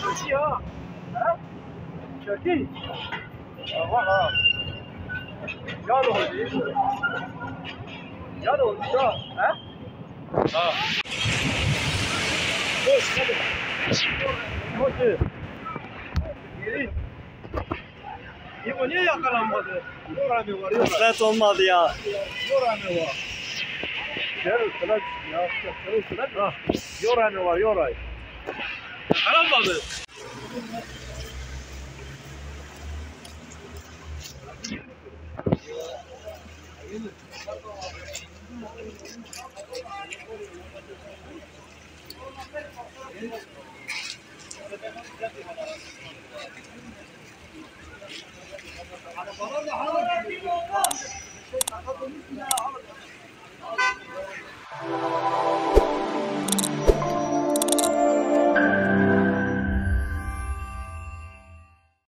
Çöki ha. Ha? Çöki. Aha ha. Ya da oldu. Ya da oldu ha. Ha? Ha. Koş hadi. Koş. Geri. İbo niye yakalanmadı? Yoramı var. Kısmet olmadı ya. Yoramı var. Gel üstüne ya. Gel üstüne. Ha. Yoramı var. Yoray. Yakalanmadı. Thank you.